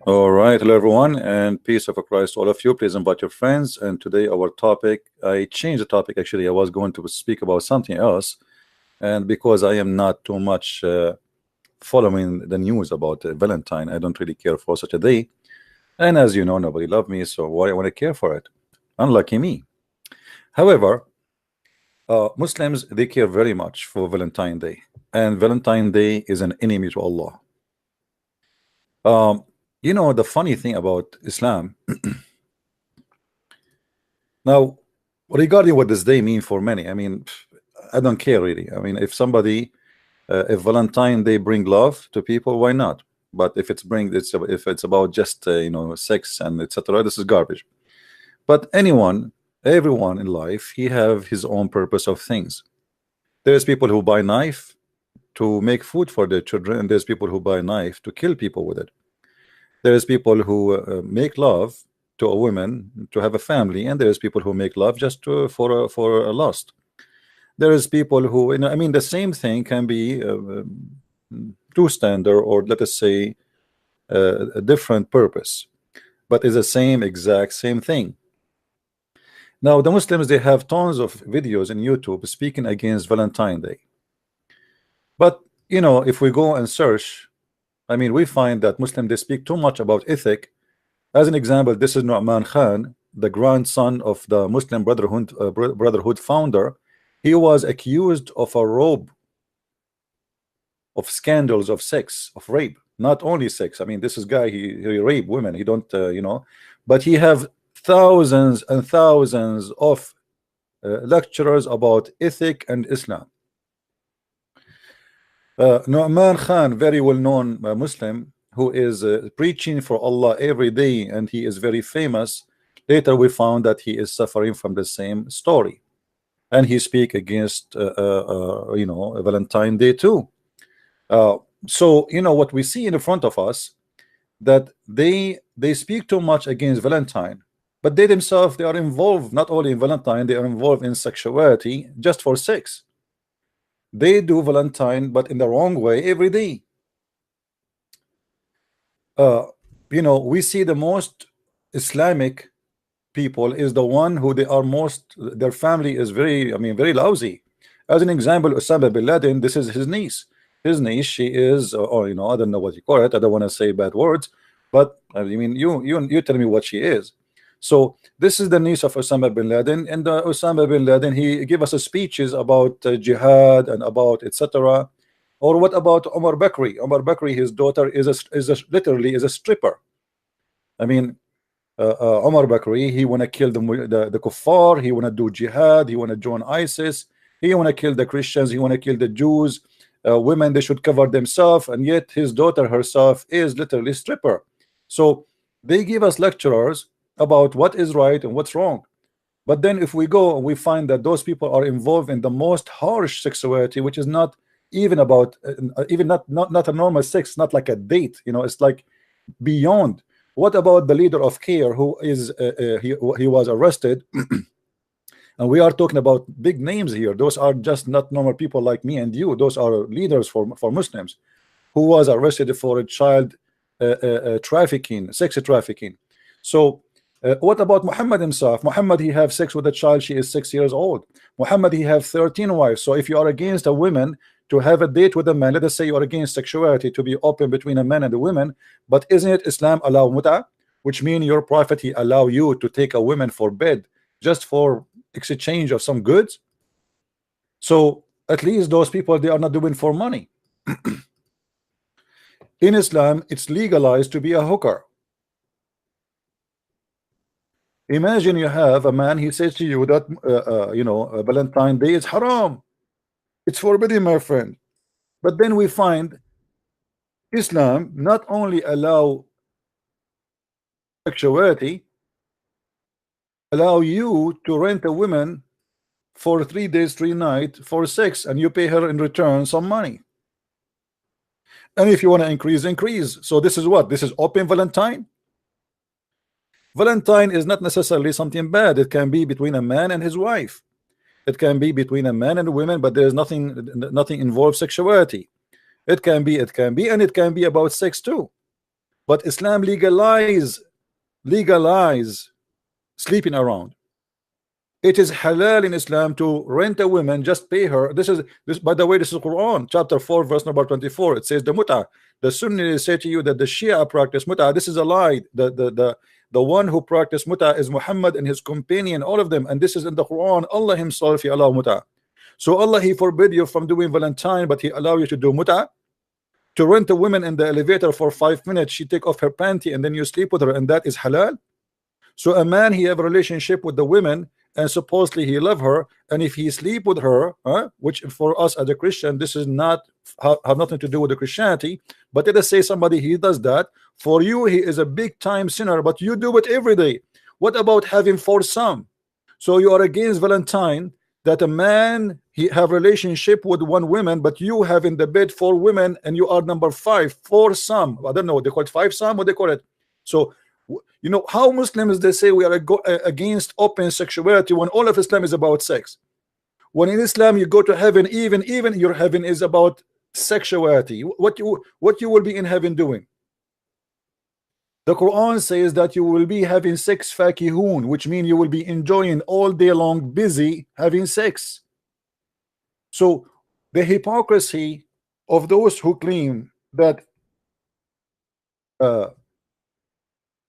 All right, hello everyone, and peace of Christ to all of you. Please invite your friends. And today, our topic, I changed the topic actually. I was going to speak about something else, and because I am not too much following the news about Valentine, I don't really care for such a day. And as you know, nobody loved me, so why I want to care for it? Unlucky me. However, Muslims they care very much for Valentine Day, and Valentine Day is an enemy to Allah. Um, the funny thing about Islam. Now, regarding what does day mean for many, I mean, I don't care really. I mean, if Valentine Day bring love to people, why not? But if it's about just sex and etc., this is garbage. But everyone in life, he have his own purpose of things. There's people who buy knife to make food for their children, and there's people who buy knife to kill people with it. There's people who make love to a woman to have a family, and there's people who make love just for a lust. There is people who, I mean, the same thing can be two standard, or let us say a different purpose, but is the exact same thing. Now, the Muslims, they have tons of videos in YouTube speaking against Valentine Day. But if we go and search, I mean, we find that Muslims, they speak too much about ethic. As an example, this is Nu'man Khan, the grandson of the Muslim Brotherhood founder. He was accused of a robe of scandals of sex, of rape, not only sex. I mean, this is guy, he rape women. He don't, but he have thousands and thousands of lecturers about ethic and Islam. Nu'man Khan, very well-known Muslim, who is preaching for Allah every day, and he is very famous. Later we found that he is suffering from the same story, and he speak against Valentine Day too. So what we see in front of us, that they speak too much against Valentine, but they themselves, they are involved not only in Valentine, they are involved in sexuality just for sex. They do Valentine but in the wrong way every day. We see the most Islamic people is the one who they are most, their family is very, I mean, very lousy. As an example, Osama bin Laden, this is his niece. His niece, she is, or I don't know what you call it. I don't want to say bad words, but I mean, you tell me what she is. So this is the niece of Osama bin Laden, and Osama bin Laden, he give us speeches about jihad and about etc. Or what about Omar Bakri? Omar Bakri, his daughter literally is a stripper. I mean, Omar Bakri, he want to kill the kuffar, he want to do jihad, he want to join ISIS, he want to kill the Christians, he want to kill the Jews. Women, they should cover themselves, and yet his daughter herself is literally stripper. So they give us lecturers about what is right and what's wrong. But then if we go and we find that those people are involved in the most harsh sexuality, which is not even about even not a normal sex, not like a date, it's like beyond. What about the leader of CARE, who is he was arrested? And we are talking about big names here. Those are just not normal people like me and you. Those are leaders for Muslims, who was arrested for a child trafficking, sex trafficking. So what about Muhammad himself? Muhammad, he have sex with a child, she is 6 years old. Muhammad, he have 13 wives. So if you are against a woman to have a date with a man, let us say you are against sexuality to be open between a man and a woman, but isn't it Islam allow muta, which means your prophet, he allow you to take a woman for bed just for exchange of some goods? So at least those people, they are not doing for money. In Islam, it's legalized to be a hooker. Imagine you have a man, he says to you that Valentine Day is haram, it's forbidden, my friend. But then we find Islam not only allow sexuality, allow you to rent a woman for 3 days 3 nights for sex, and you pay her in return some money. And if you want to increase. So this is what? This is open Valentine. Valentine is not necessarily something bad. It can be between a man and his wife. It can be between a man and a woman, but there is nothing involved sexuality. It can be, and it can be about sex too. But Islam legalize sleeping around. It is halal in Islam to rent a woman, just pay her. This, by the way, this is Quran, chapter 4, verse number 24. It says the muta. The Sunnis say to you that the Shia practice muta. This is a lie. The one who practiced muta is Muhammad and his companion, all of them. And this is in the Quran. Allah Himself, He allow muta. So Allah, He forbid you from doing Valentine, but He allow you to do muta. To rent a woman in the elevator for 5 minutes, she take off her panty and then you sleep with her, and that is halal. So a man, he have a relationship with the women, and supposedly he love her, and if he sleep with her, which for us as a Christian, this is not have nothing to do with the Christianity, but let us say somebody he does that, for you he is a big time sinner, but you do it every day. What about having foursome? So you are against Valentine, that a man he have relationship with one woman, but you have in the bed 4 women, and you are number 5, foursome. I don't know what they call it, 5-some, what they call it. So you know how Muslims, they say we are against open sexuality when all of Islam is about sex. When in Islam you go to heaven, even your heaven is about sexuality. What you will be in heaven doing? The Quran says that you will be having sex fakihun, which means you will be enjoying all day long, busy having sex. So the hypocrisy of those who claim that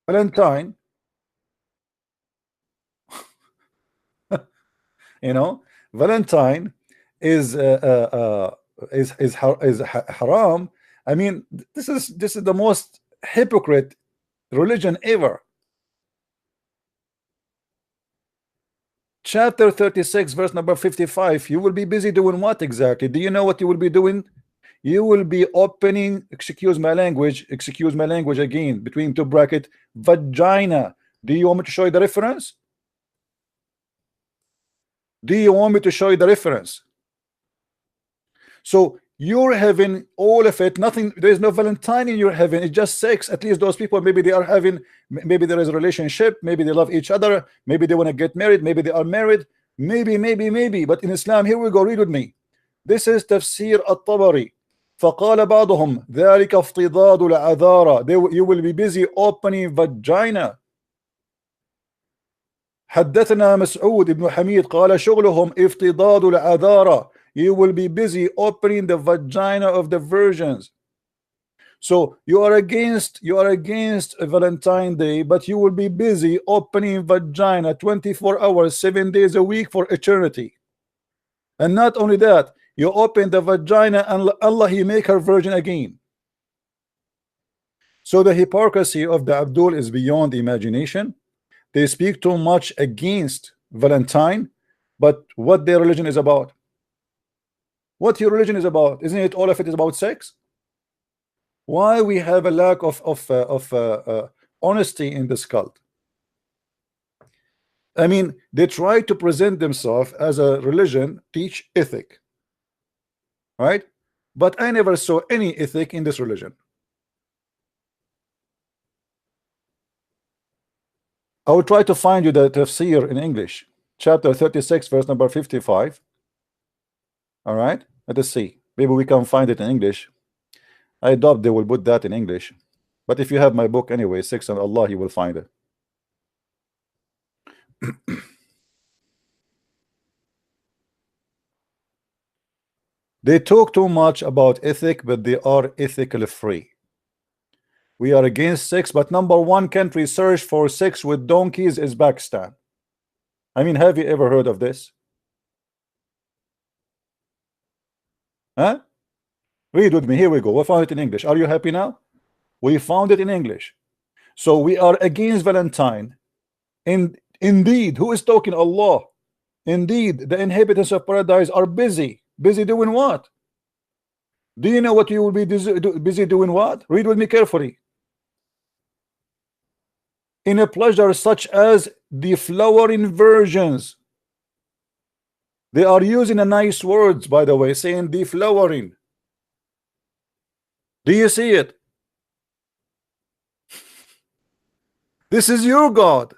Valentine, you know, Valentine is haram. I mean, this is the most hypocrite religion ever. Chapter 36, verse number 55. You will be busy doing what exactly? Do you know what you will be doing? You will be opening, excuse my language again, between 2 bracket, vagina. Do you want me to show you the reference? Do you want me to show you the reference? So you're having all of it, nothing, there is no Valentine in your heaven, it's just sex. At least those people, maybe they are having, maybe there is a relationship, maybe they love each other, maybe they want to get married, maybe they are married, maybe. But in Islam, here we go, read with me. This is Tafsir At-Tabari. فقال بعضهم ذلك افتضاد العذارى. You will be busy opening vagina. حدثنا مسعود بن حميد قال شغلهم افتضاد العذارى. You will be busy opening the vagina of the virgins. So you are against a Valentine Day, but you will be busy opening vagina 24 hours 7 days a week for eternity. And not only that, you open the vagina and Allah, He make her virgin again. So the hypocrisy of the Abdul is beyond imagination. They speak too much against Valentine, but what their religion is about? What your religion is about? Isn't it all of it is about sex? Why we have a lack of honesty in this cult? I mean, they try to present themselves as a religion, teach ethic, right? But I never saw any ethic in this religion. I will try to find you the tafsir in English, chapter 36, verse number 55. All right, let us see. Maybe we can find it in English. I doubt they will put that in English, but if you have my book anyway, 6 on Allah, you will find it. They talk too much about ethic, but they are ethically free. We are against sex, but number 1 country search for sex with donkeys is Pakistan. I mean, have you ever heard of this? Huh? Read with me. Here we go. We found it in English. Are you happy now? We found it in English. So we are against Valentine. And indeed, who is talking? Allah. Indeed, the inhabitants of paradise are busy. Busy doing what? Do you know what you will be busy doing? What? Read with me carefully. In a pleasure such as the flowering virgins. They are using a nice words, by the way, saying deflowering. Do you see it? This is your God.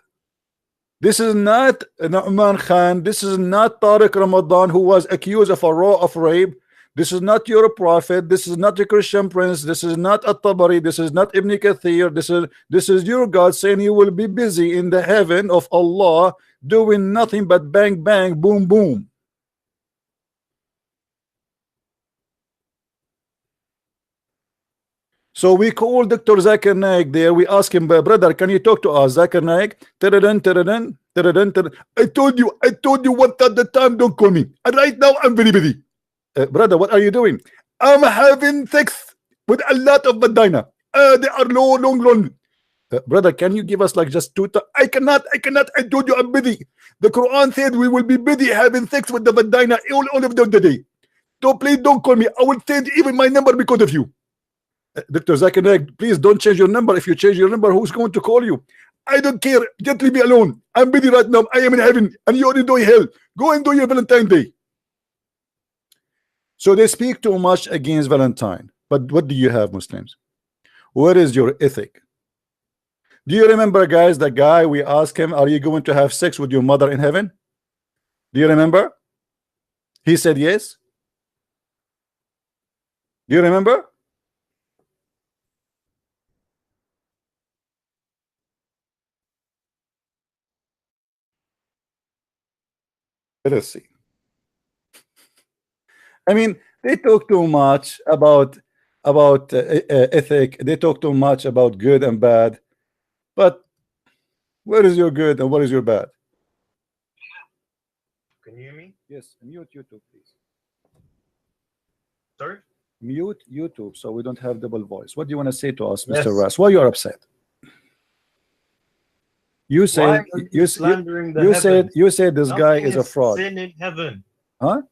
This is not Nu'man Khan. This is not Tariq Ramadan, who was accused of a rape. This is not your prophet. This is not the Christian prince. This is not At-Tabari. This is not Ibn Kathir. This is your God saying you will be busy in the heaven of Allah doing nothing but bang bang boom boom. So we call Dr. Zakir Naik there. We ask him, brother, can you talk to us? Zakir Naik, I told you what at the time, don't call me. And right now I'm very busy. Brother, what are you doing? I'm having sex with a lot of vagina. They are long. Brother, can you give us like just two? I cannot. I told you I'm busy. The Quran said we will be busy having sex with the vagina all of the day. So please don't call me. I will change even my number because of you. Dr. Zakir Naik, please don't change your number. If you change your number, who's going to call you? I don't care. Just leave me alone. I'm busy right now. I am in heaven and you're in hell. Go and do your Valentine Day. So they speak too much against Valentine. But what do you have, Muslims? Where is your ethic? Do you remember, guys, the guy we asked him, are you going to have sex with your mother in heaven? Do you remember? He said yes. Do you remember? Let us see. I mean, they talk too much about ethic. They talk too much about good and bad. But where is your good and what is your bad? Can you hear me? Yes, mute YouTube, please. Sorry? Mute YouTube so we don't have double voice. What do you want to say to us, Yes. Mr. Ras? Why you are upset? You said Why are you slandering the you heavens? said this guy Nothing is a fraud. Sin in heaven. Huh?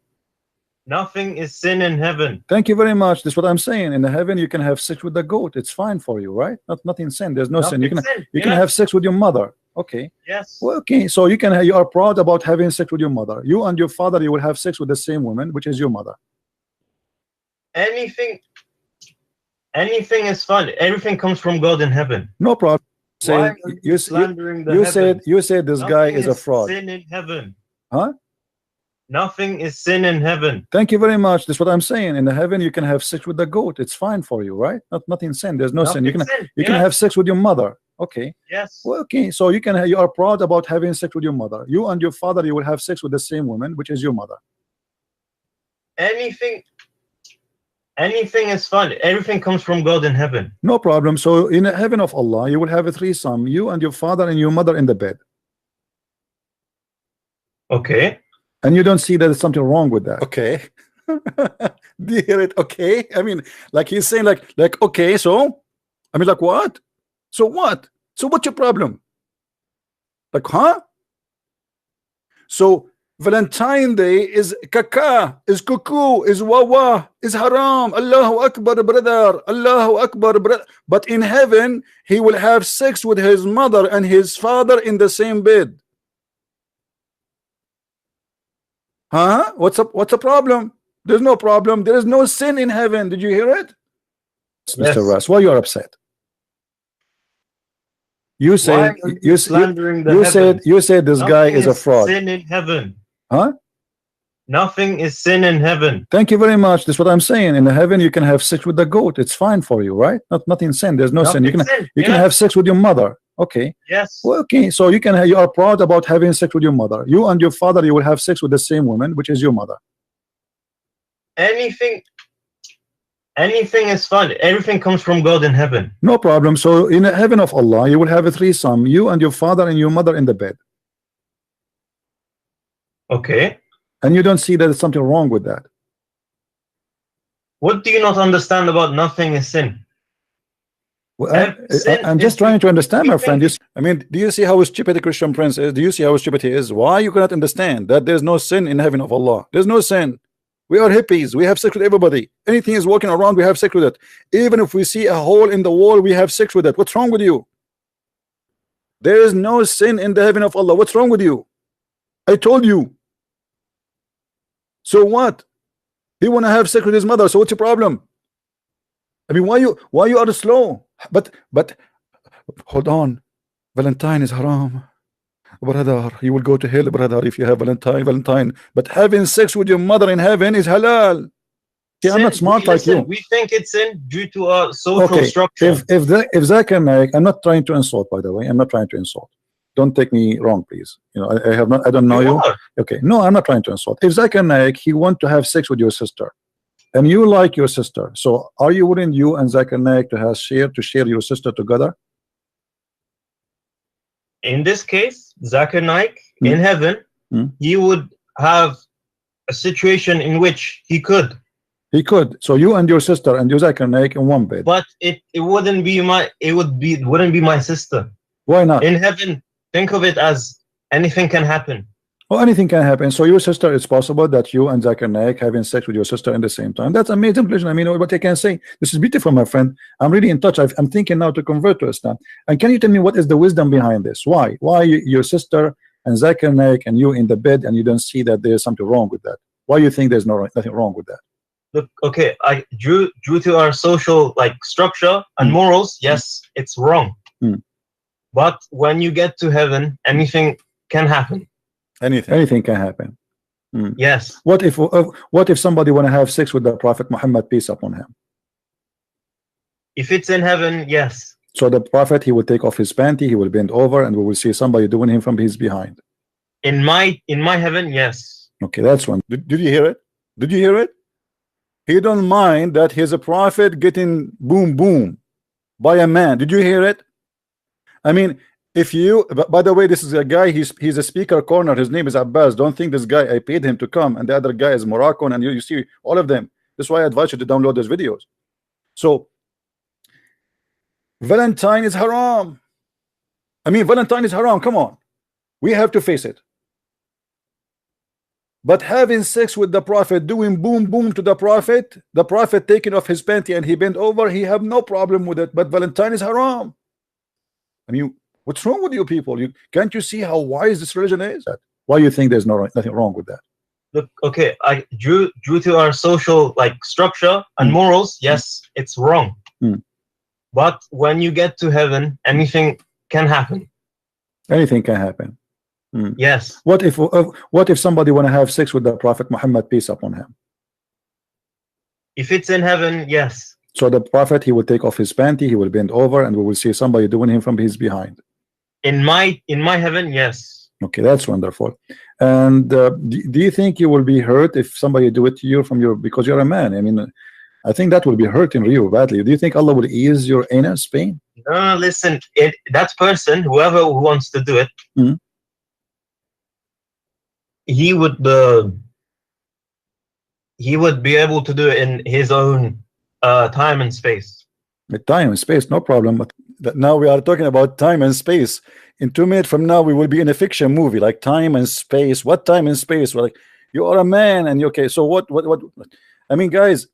Nothing is sin in heaven. Thank you very much. That's what I'm saying. In the heaven, you can have sex with the goat. It's fine for you, right? Nothing sin. There's no sin. You can sin. you can have sex with your mother. Okay. Yes. Well, okay. So you are proud about having sex with your mother. You and your father, you will have sex with the same woman, which is your mother. Anything is fun. Everything comes from God in heaven. No problem. Why are you slandering the heavens? You said this guy is a fraud. Sin in heaven. Huh? Nothing is sin in heaven. Thank you very much. That's what I'm saying. In the heaven, you can have sex with the goat. It's fine for you, right? Nothing sin. There's no sin. You can have sex with your mother. Okay. Yes. Well, okay. So you are proud about having sex with your mother. You and your father, you will have sex with the same woman, which is your mother. Anything is fun. Everything comes from God in heaven. No problem. So in the heaven of Allah, you will have a threesome. You and your father and your mother in the bed. Okay. And you don't see that there's something wrong with that. Okay. Do you hear it? Okay. I mean, like he's saying like okay, so I mean, like what? So what? So what's your problem? Like, huh? So Valentine Day is kaka, is cuckoo, is wawa, is haram. Allahu Akbar, brother. Allahu Akbar, brother. But in heaven, he will have sex with his mother and his father in the same bed. Huh? What's up? What's the problem? There's no problem. There is no sin in heaven. Did you hear it? Yes. Mr. Ras, why you are upset? You said you said this guy is a fraud. Sin in heaven. Huh? Nothing is sin in heaven. Thank you very much. That's what I'm saying. In the heaven, you can have sex with the goat. It's fine for you, right? Nothing sin. There's no sin. You can have sex with your mother. Okay. Yes. Well, okay. So you are proud about having sex with your mother. You and your father, you will have sex with the same woman, which is your mother. Anything is fun. Everything comes from God in heaven. No problem. So in the heaven of Allah, you will have a threesome. You and your father and your mother in the bed. Okay. And you don't see that there's something wrong with that. What do you not understand about nothing is sin? Well, I'm just trying to understand, my friend. I mean, do you see how stupid the Christian prince is? Do you see how stupid he is? Why you cannot understand that there's no sin in heaven of Allah? There's no sin. We are hippies. We have sex with everybody. Anything is walking around, we have sex with it. Even if we see a hole in the wall, we have sex with it. What's wrong with you? There is no sin in the heaven of Allah. What's wrong with you? I told you. So what? He want to have sex with his mother. So what's your problem? I mean, why you are slow? But hold on. Valentine is haram. Brother, you will go to hell, brother, if you have Valentine. But having sex with your mother in heaven is halal. See, I'm not sin. smart like Listen, you. we think it's sin due to our social Okay, structure. if Zakir Naik, I'm not trying to insult, by the way. I'm not trying to insult. Don't take me wrong, please. You know, I have not. I don't know You you. are. Okay, no, I'm not trying to insult. If Zakir Naik, he want to have sex with your sister, and you like your sister, so are you willing, you and Zakir Naik, to share your sister together? In this case, Zakir Naik Hmm. in heaven, he would have a situation in which he could. He could. So you and your sister and you Zakir Naik in one bed. But it wouldn't be wouldn't be my sister. Why not? In heaven, think of it as anything can happen. Well, anything can happen. So your sister, it's possible that you and Zakir Naik having sex with your sister in the same time. That's amazing. I mean, what I can say. This is beautiful, my friend. I'm really in touch. I'm thinking now to convert to Islam. And can you tell me what is the wisdom behind this? Why? Why your sister and Zakir Naik and you in the bed and you don't see that there's something wrong with that? Why you think there's nothing wrong with that? Look, okay, due to our social structure and morals, yes, it's wrong. But when you get to heaven, anything can happen. Anything can happen. Yes. What if somebody want to have sex with the Prophet Muhammad, peace upon him? If it's in heaven, yes. So the Prophet, he will take off his panty, he will bend over, and we will see somebody doing him from his behind. In my heaven, yes. Okay, that's one. Did you hear it? Did you hear it? He don't mind that he's a prophet getting boom boom by a man. Did you hear it? I mean, if you, by the way, this is a guy, he's a speaker corner, his name is Abbas. Don't think this guy, I paid him to come, and the other guy is Moroccan, and you see all of them. That's why I advise you to download those videos. So Valentine is haram. I mean, Valentine is haram. Come on, we have to face it. But having sex with the Prophet, doing boom boom to the Prophet taking off his panty and he bent over, he have no problem with it. But Valentine is haram. I mean, what's wrong with you people? Can't you see how wise this religion is? Why you think there's nothing wrong with that? Look, okay, due to our social structure and morals, yes, it's wrong. But when you get to heaven, anything can happen. Anything can happen. Yes. What if somebody want to have sex with the Prophet Muhammad, peace upon him? If it's in heaven, yes. So the Prophet, he will take off his panty, he will bend over, and we will see somebody doing him from his behind. In my heaven, yes. Okay, that's wonderful. And do you think you will be hurt if somebody do it to you because you're a man? I mean, I think that will be hurting you badly. Do you think Allah will ease your anus pain? No, listen, that person, whoever who wants to do it, he would be able to do it in his own time and space. Time and space, no problem. But now we are talking about time and space. In 2 minutes from now, we will be in a fiction movie like time and space. What time and space? We're like, you are a man, and you okay? So what? I mean, guys,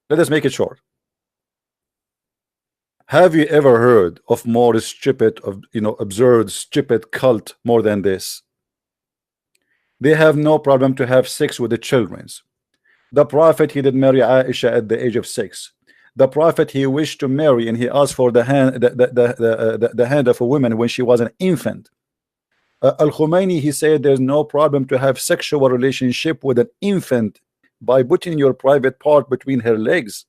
let us make it short. Have you ever heard of more stupid, absurd, stupid cult more than this? They have no problem to have sex with the children's. The Prophet, he did marry Aisha at the age of 6. The Prophet, he wished to marry and he asked for the hand of a woman when she was an infant. Al-Khomeini, he said there's no problem to have sexual relationship with an infant by putting your private part between her legs.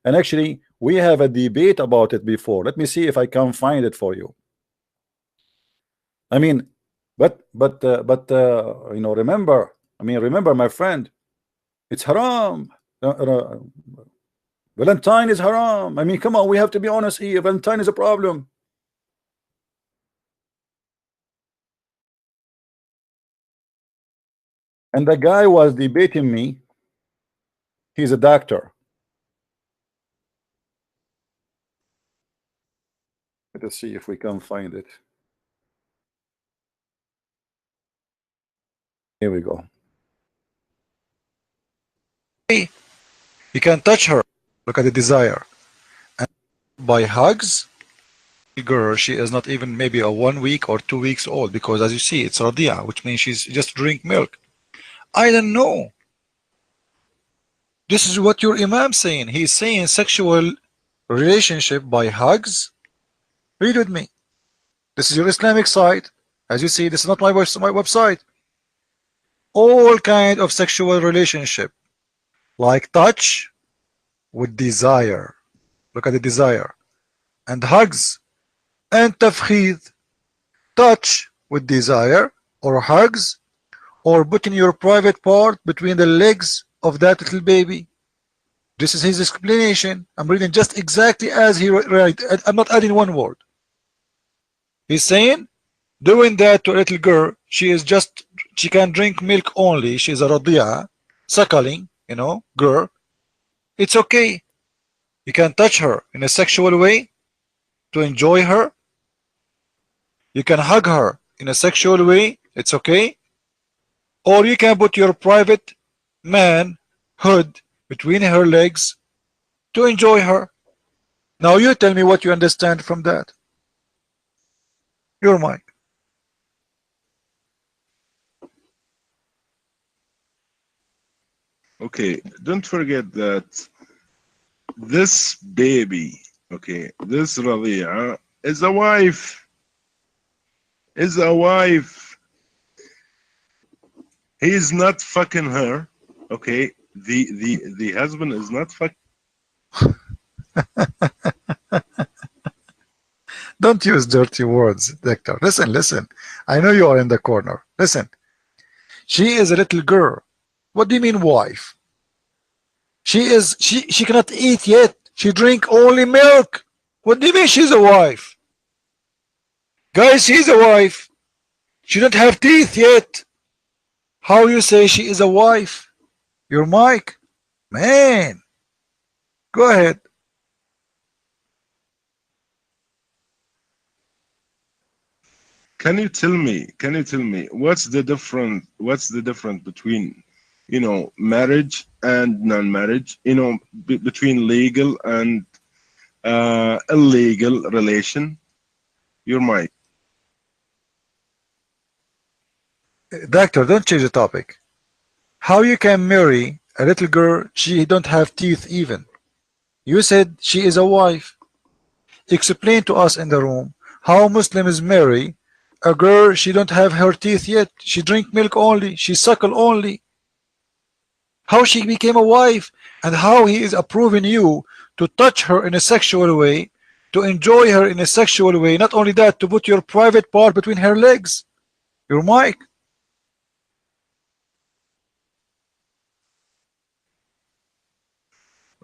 And actually, we have a debate about it before. Let me see if I can find it for you. I mean, but remember, my friend, it's haram. Valentine is haram. I mean, come on, we have to be honest here. Valentine is a problem. And the guy was debating me. He's a doctor. Let us see if we can find it. Here we go. You can touch her. Look at the desire. And by hugs, girl, she is not even maybe a 1 week or 2 weeks old, because as you see, it's radia, which means she's just drink milk. I don't know. This is what your imam saying. He's saying sexual relationship by hugs. Read with me. This is your Islamic site. As you see, this is not my website. All kind of sexual relationship. like touch with desire. Look at the desire. And hugs and tafkhid. Touch with desire, or hugs, or putting your private part between the legs of that little baby. This is his explanation. I'm reading just exactly as he wrote. I'm not adding one word. He's saying doing that to a little girl, she can drink milk only. She's a radia, suckling, girl. It's okay. You can touch her in a sexual way to enjoy her. You can hug her in a sexual way. It's okay. Or you can put your private man hood between her legs to enjoy her. Now you tell me what you understand from that. Your mic. Okay, don't forget that this baby, okay, this Radia is a wife. Is a wife. He is not fucking her. Okay, the husband is not fucking. Don't use dirty words, Doctor. Listen. I know you are in the corner. Listen. She is a little girl. What do you mean wife? She cannot eat yet. She drink only milk. What do you mean she's a wife? Guys, she's a wife. She don't have teeth yet. How you say she is a wife? Your mic? Man. Go ahead. Can you tell me what's the difference between marriage and non-marriage, between legal and illegal relation? Your mic. Doctor, don't change the topic. How you can marry a little girl, she don't have teeth even. You said she is a wife. Explain to us in the room how Muslims marry a girl, she don't have her teeth yet. She drink milk only. She suckle only. How she became a wife, and how he is approving you to touch her in a sexual way, to enjoy her in a sexual way. Not only that, to put your private part between her legs. Your mic.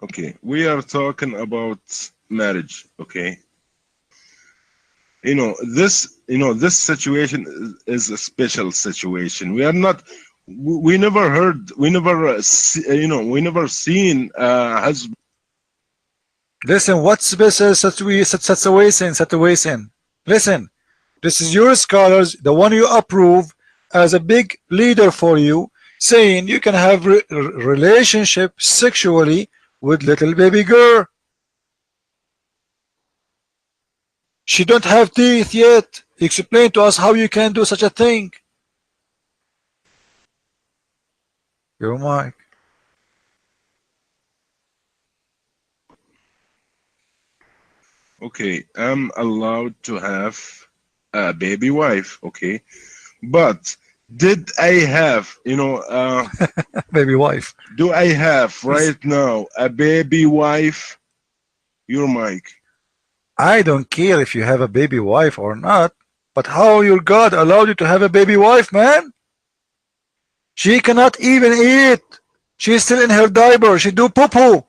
Okay, we are talking about marriage. Okay, this situation is a special situation. We are not. We never heard. We never. We never seen husband. Listen, what's special situation? Listen, this is your scholars, the one you approve as a big leader for you, saying you can have relationship sexually with little baby girl. She don't have teeth yet. Explain to us how you can do such a thing. Your mic. Okay, I'm allowed to have a baby wife. Okay, but did I have, baby wife? Do I have right now a baby wife? Your mic. I don't care if you have a baby wife or not, but how your God allowed you to have a baby wife, man? She cannot even eat. She's still in her diaper. She do poo-poo.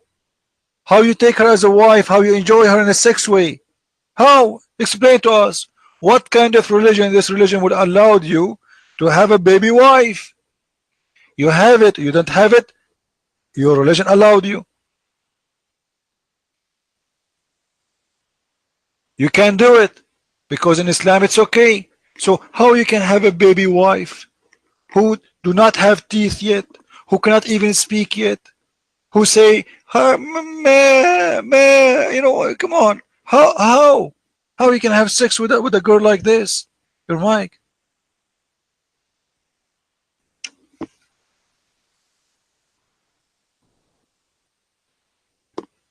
How you take her as a wife? How you enjoy her in a sex way? How? Explain to us. What kind of religion this religion would allow you to have a baby wife? You have it. You don't have it. Your religion allowed you. You can do it because in Islam it's okay. So how you can have a baby wife who do not have teeth yet, who cannot even speak yet, who say, come on, how you can have sex with a girl like this? Your mic.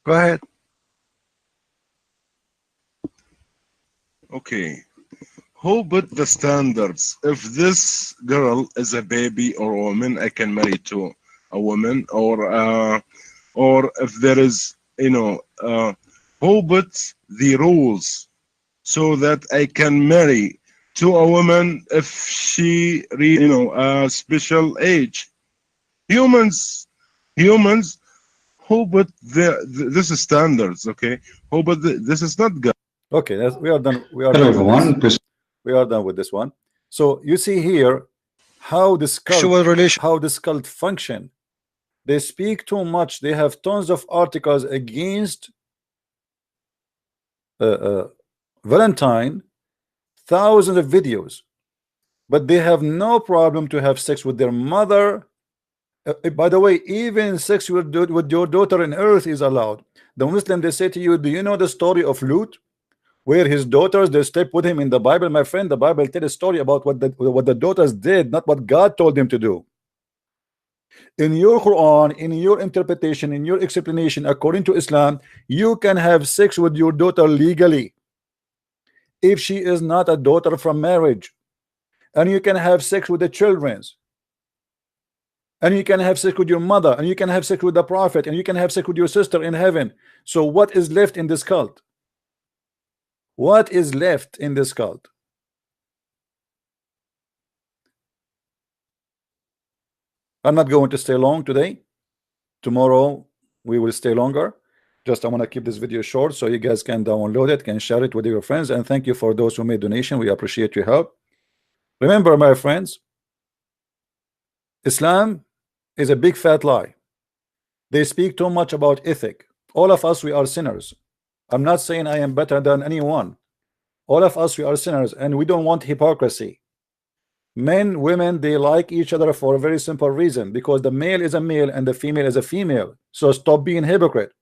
Go ahead. Okay. Who put the standards? If this girl is a baby or a woman, I can marry too. a woman, or if there is, who puts the rules so that I can marry to a woman if she reach, a special age. Humans who put this is standards, okay? Who put this is not God. Okay, we are done. We are Hello done with this. everyone. We are done with this one. So you see here how Sexual relation. this cult function. They speak too much. They have tons of articles against Valentine, thousands of videos, but they have no problem to have sex with their mother. By the way, even sex with your daughter in earth is allowed. The Muslim, they say to you, do you know the story of Lut, where his daughters, they slept with him in the Bible? My friend, the Bible tells a story about what the daughters did, not what God told them to do. In your Quran, in your interpretation, in your explanation, according to Islam, you can have sex with your daughter legally if she is not a daughter from marriage, and you can have sex with the children's, and you can have sex with your mother, and you can have sex with the prophet, and you can have sex with your sister in heaven. So what is left in this cult? What is left in this cult? I'm not going to stay long today. Tomorrow we will stay longer. Just I want to keep this video short so you guys can download it, can share it with your friends, and thank you for those who made donation. We appreciate your help. Remember, my friends, Islam is a big fat lie. They speak too much about ethic. All of us, we are sinners. I'm not saying I am better than anyone. All of us, we are sinners, and we don't want hypocrisy. Men, women, they like each other for a very simple reason, because the male is a male and the female is a female. So stop being hypocrite.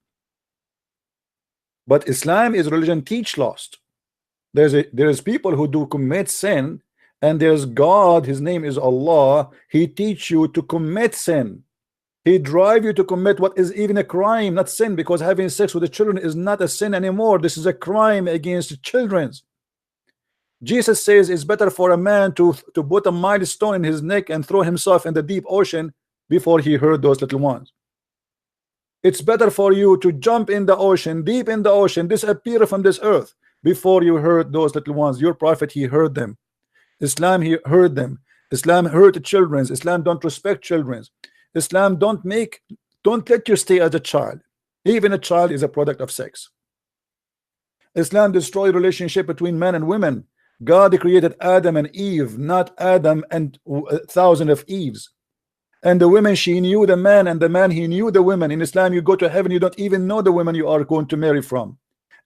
But Islam is religion teach lost. There's people who do commit sin, and there's God, his name is Allah. He teach you to commit sin. He drive you to commit what is even a crime, not sin, because having sex with the children is not a sin anymore. This is a crime against the children. Jesus says it's better for a man to put a milestone in his neck and throw himself in the deep ocean before he hurt those little ones. It's better for you to jump in the ocean, deep in the ocean, disappear from this earth before you hurt those little ones. Your prophet, he heard them. Islam, he heard them. Islam hurt the children. Islam don't respect children. Islam don't let you stay as a child. Even a child is a product of sex. Islam destroy relationship between men and women. God created Adam and Eve, not Adam and a thousand of Eves. And the women, she knew the man, and the man, he knew the women. In Islam, you go to heaven, you don't even know the women you are going to marry from.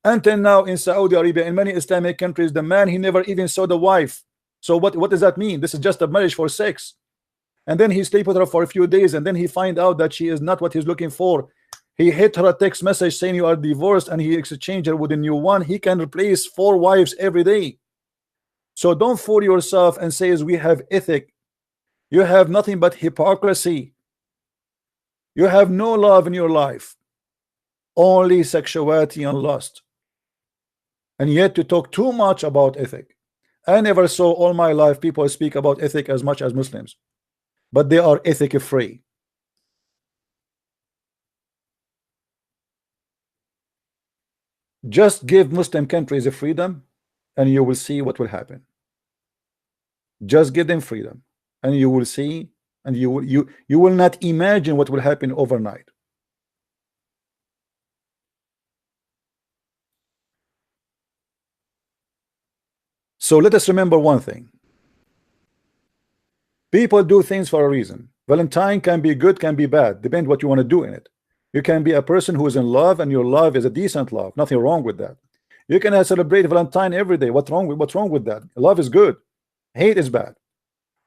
Until now, in Saudi Arabia, in many Islamic countries, the man, he never even saw the wife. So what does that mean? This is just a marriage for sex. And then he sleep with her for a few days, and then he find out that she is not what he's looking for. He hit her a text message saying you are divorced, and he exchanged her with a new one. He can replace 4 wives every day. So don't fool yourself and say we have ethic. You have nothing but hypocrisy. You have no love in your life, only sexuality and lust. And yet to talk too much about ethic. I never saw all my life people speak about ethic as much as Muslims, but they are ethic free. Just give Muslim countries a freedom and you will see what will happen. Just give them freedom and you will see, and you will not imagine what will happen overnight. So let us remember one thing. People do things for a reason. Valentine can be good, can be bad, depend what you want to do in it. You can be a person who is in love, and your love is a decent love. Nothing wrong with that. You can celebrate Valentine every day. What's wrong with that? Love is good. Hate is bad.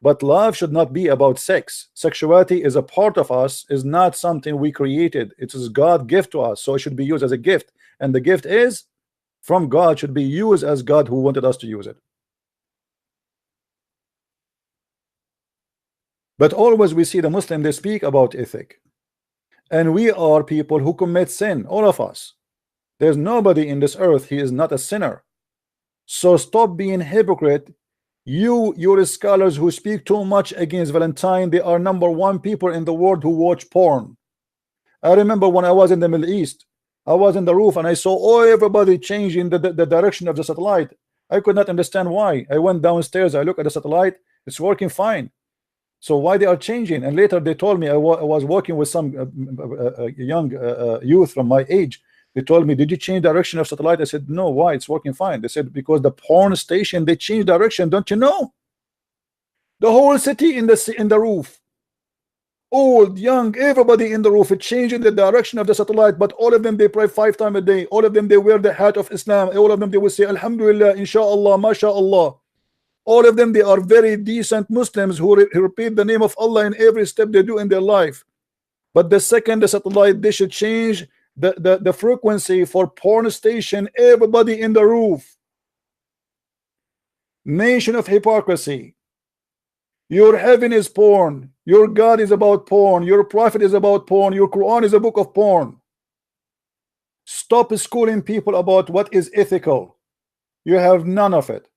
But love should not be about sex. Sexuality is a part of us, is not something we created. It is God gift to us, so it should be used as a gift. And the gift is from God, should be used as God who wanted us to use it. But always we see the Muslim, they speak about ethic. And we are people who commit sin, all of us. There's nobody in this earth, he is not a sinner. So stop being hypocrite Your scholars who speak too much against Valentine, they are #1 people in the world who watch porn. I remember when I was in the Middle East, I was in the roof and I saw everybody changing the direction of the satellite. I could not understand why. I went downstairs, I look at the satellite, it's working fine. So why they are changing? And later they told me, I was working with some young youth from my age. They told me, did you change direction of satellite? I said, no. Why? It's working fine. They said, because the porn station, they changed direction. Don't you know? The whole city in the roof, old, young, everybody in the roof, it changing the direction of the satellite. But all of them, they pray 5 times a day. All of them, they wear the hat of Islam. All of them, they will say Alhamdulillah, Inshallah, MashaAllah. All of them, they are very decent Muslims who repeat the name of Allah in every step they do in their life. But the second the satellite, they should change the frequency for porn station. Everybody in the roof. Nation of hypocrisy. Your heaven is porn. Your God is about porn. Your prophet is about porn. Your Quran is a book of porn. Stop schooling people about what is ethical. You have none of it.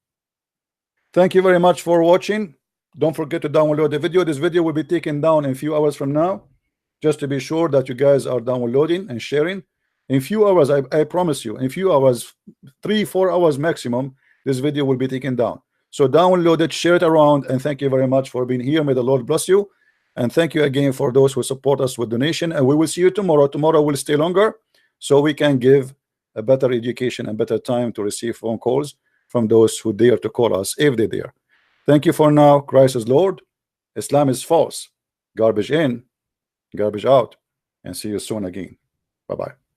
Thank you very much for watching. Don't forget to download the video. This video will be taken down in a few hours from now, just to be sure that you guys are downloading and sharing. In few hours, I promise you, in few hours, 3-4 hours maximum, this video will be taken down. So download it, share it around, and thank you very much for being here. May the Lord bless you. And thank you again for those who support us with donation. And we will see you tomorrow. Tomorrow will stay longer so we can give a better education and better time to receive phone calls from those who dare to call us, if they dare. Thank you for now. Christ is Lord. Islam is false. Garbage in, garbage out. And see you soon again. Bye-bye.